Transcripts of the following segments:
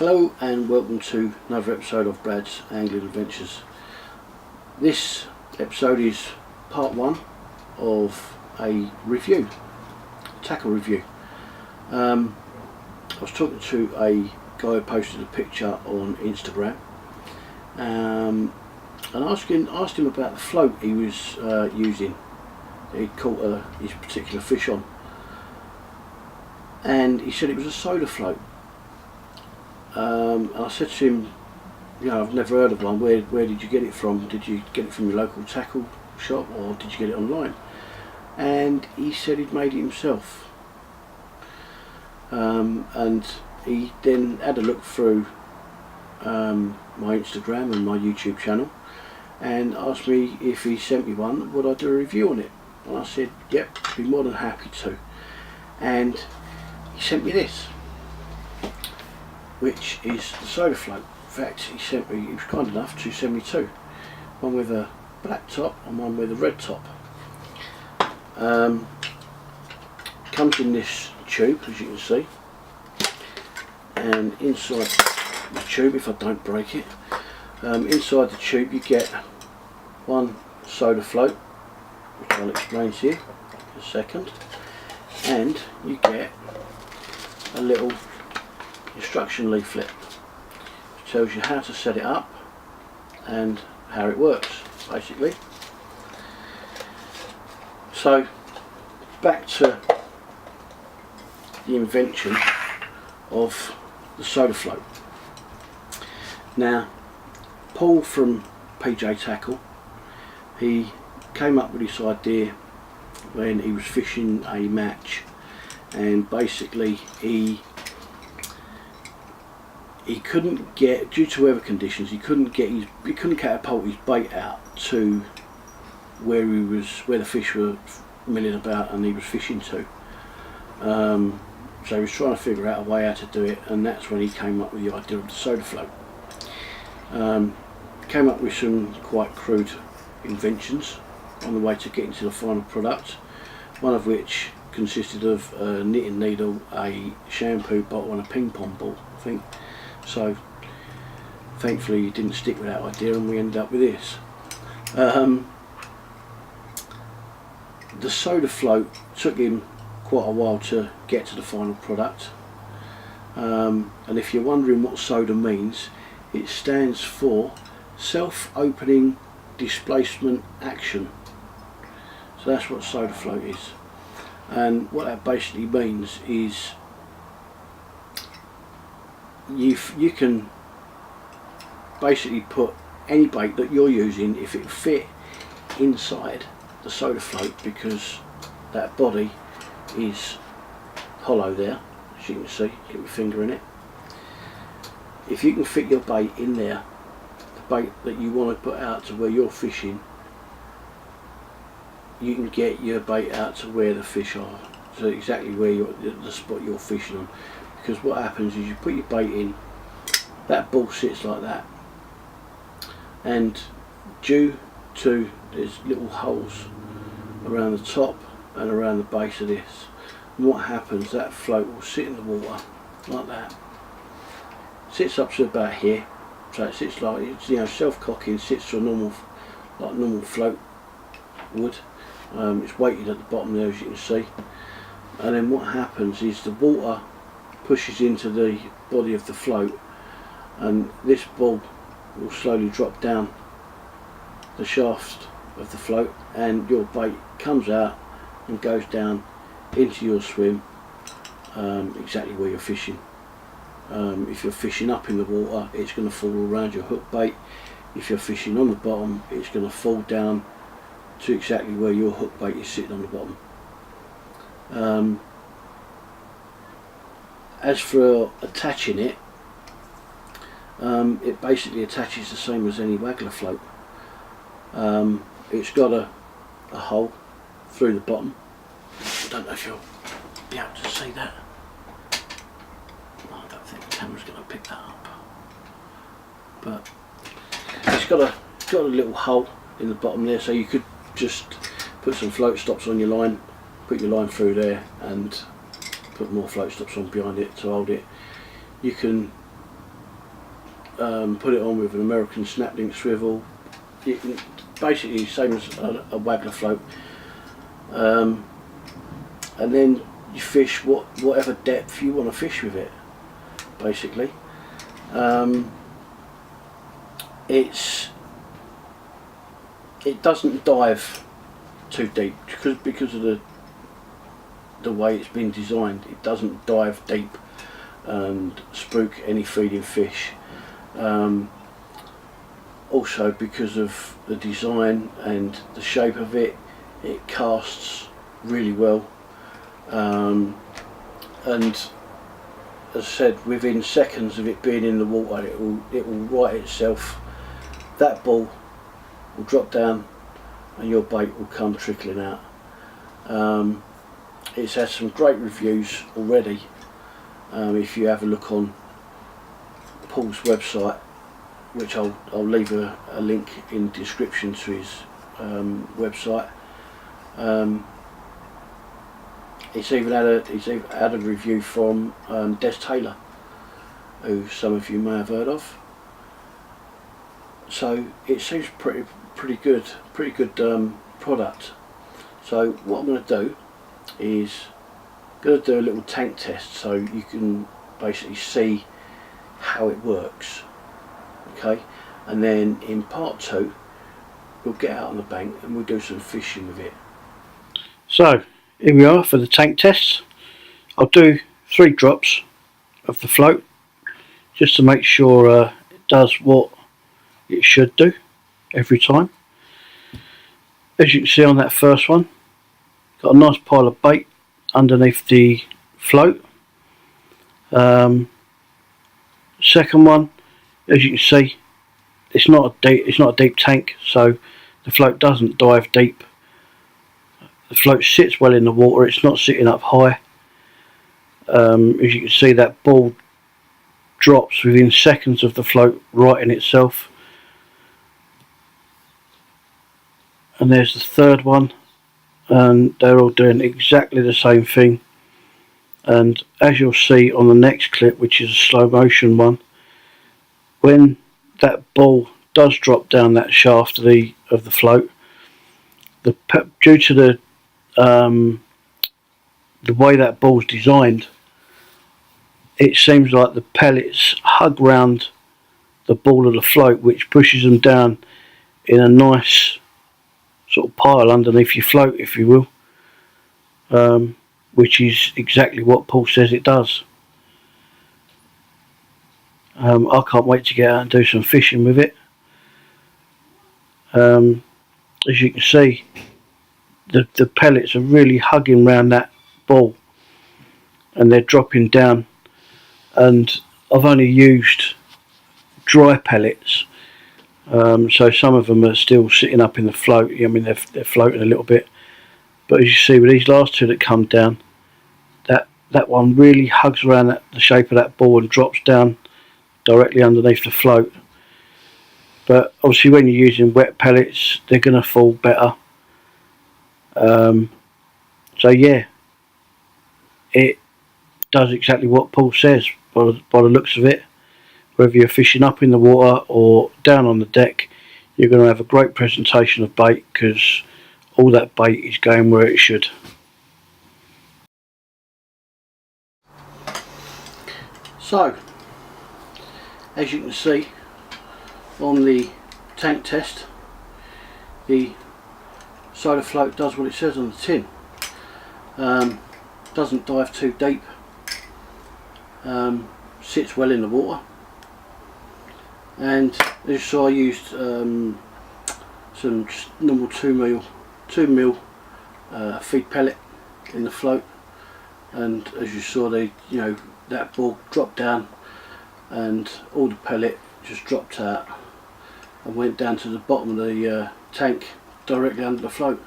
Hello and welcome to another episode of Brad's Angling Adventures. This episode is part one of a review, tackle review. I was talking to a guy who posted a picture on Instagram and asked him about the float he was using that he'd caught his particular fish on, and he said it was a Sodafloat. And I said to him, you know, I've never heard of one. Where did you get it from? Did you get it from your local tackle shop or did you get it online? And he said he'd made it himself. And he then had a look through my Instagram and my YouTube channel and asked me if he sent me one, would I do a review on it? And I said, yep, be more than happy to. And he sent me this, which is the Sodafloat. In fact, he was kind enough to send me two, one with a black top and one with a red top. Comes in this tube, as you can see, and inside the tube, if I don't break it, inside the tube you get one Sodafloat, which I'll explain to you in a second, and you get a little instruction leaflet which tells you how to set it up and how it works, basically. So back to the invention of the Sodafloat. Now, Paul from PJ Tackle, he came up with this idea when he was fishing a match, and basically he couldn't get, due to weather conditions, he couldn't catapult his bait out to where the fish were milling about and he was fishing to. So he was trying to figure out a way how to do it, and that's when he came up with the idea of the Sodafloat. Came up with some quite crude inventions on the way to getting to the final product, one of which consisted of a knitting needle, a shampoo bottle and a ping pong ball, I think. So thankfully he didn't stick with that idea and we ended up with this. The Sodafloat took him quite a while to get to the final product, and if you're wondering what soda means, it stands for self-opening displacement action. So that's what Sodafloat is, and what that basically means is you can basically put any bait that you're using, if it fit inside the Sodafloat, because that body is hollow there, as you can see, get your finger in it. If you can fit your bait in there, the bait that you want to put out to where you're fishing, you can get your bait out to where the fish are, so exactly where the spot you're fishing on. Because what happens is you put your bait in, that ball sits like that, and due to there's little holes around the top and around the base of this, and what happens, that float will sit in the water like that, sits up to about here, so it sits like, it's, you know, self-cocking, sits to a normal float would. It's weighted at the bottom there, as you can see, and then what happens is the water pushes into the body of the float, and this ball will slowly drop down the shaft of the float, and your bait comes out and goes down into your swim, exactly where you're fishing. If you're fishing up in the water, it's going to fall around your hook bait. If you're fishing on the bottom, it's going to fall down to exactly where your hook bait is sitting on the bottom. As for attaching it, it basically attaches the same as any waggler float. It's got a hole through the bottom. I don't know if you'll be able to see that. I don't think the camera's going to pick that up. But it's got a little hole in the bottom there, so you could just put some float stops on your line, put your line through there and put more float stops on behind it to hold it. You can put it on with an American snap link swivel. You can, basically same as a waggler float, and then you fish whatever depth you want to fish with it, basically. It doesn't dive too deep because of the way it's been designed. It doesn't dive deep and spook any feeding fish. Also, because of the design and the shape of it, it casts really well, and as I said, within seconds of it being in the water, it will right itself. That ball will drop down and your bait will come trickling out. It's had some great reviews already. If you have a look on Paul's website, which I'll leave a link in the description to his website, he's even had a review from Des Taylor, who some of you may have heard of. So it seems pretty good product. So what I'm going to do is do a little tank test so you can basically see how it works. Okay, and then in part 2 we'll get out on the bank and we'll do some fishing with it. So here we are for the tank test. I'll do 3 drops of the float just to make sure it does what it should do every time. As you can see on that first one, got a nice pile of bait underneath the float. Second one, as you can see, it's not a deep tank, so the float doesn't dive deep. The float sits well in the water, it's not sitting up high. As you can see, that ball drops within seconds of the float righting itself. And there's the third one, and they're all doing exactly the same thing. And as you'll see on the next clip, which is a slow motion one, when that ball does drop down that shaft of the float, due to the way that ball's designed, it seems like the pellets hug round the ball of the float, which pushes them down in a nice sort of pile underneath your float, if you will, which is exactly what Paul says it does. I can't wait to get out and do some fishing with it. As you can see, the pellets are really hugging around that ball and they're dropping down, and I've only used dry pellets, so some of them are still sitting up in the float. I mean, they're floating a little bit, but as you see with these last 2 that come down, that one really hugs around the shape of that ball and drops down directly underneath the float. But obviously when you're using wet pellets, they're going to fall better. So yeah, it does exactly what Paul says by the looks of it. Whether you're fishing up in the water or down on the deck, you're going to have a great presentation of bait, because all that bait is going where it should. So, as you can see on the tank test, the Sodafloat does what it says on the tin. Doesn't dive too deep, sits well in the water, and as you saw, I used some normal 2mm feed pellet in the float, and as you saw, that ball dropped down and all the pellet just dropped out and went down to the bottom of the tank directly under the float,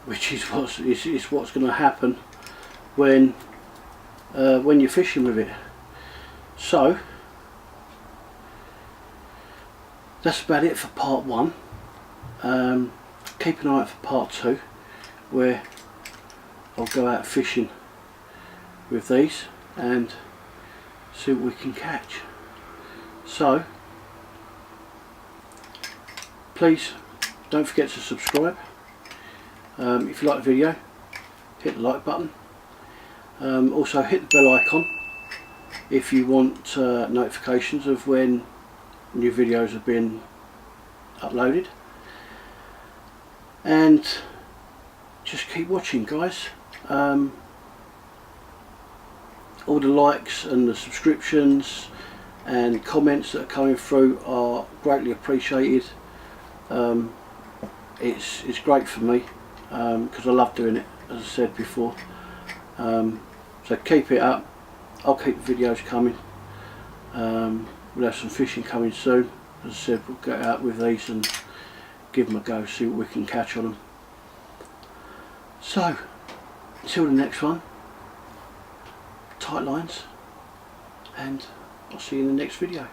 which is what's going to happen when you're fishing with it. So that's about it for part 1. Keep an eye out for part 2, where I'll go out fishing with these and see what we can catch. So please don't forget to subscribe. If you like the video, hit the like button. Also hit the bell icon if you want notifications of when new videos have been uploaded, and just keep watching, guys. All the likes and the subscriptions and comments that are coming through are greatly appreciated. It's great for me because I love doing it, as I said before. So keep it up. I'll keep the videos coming. We'll have some fishing coming soon. As I said, we'll get out with these and give them a go, see what we can catch on them. So until the next one, tight lines, and I'll see you in the next video.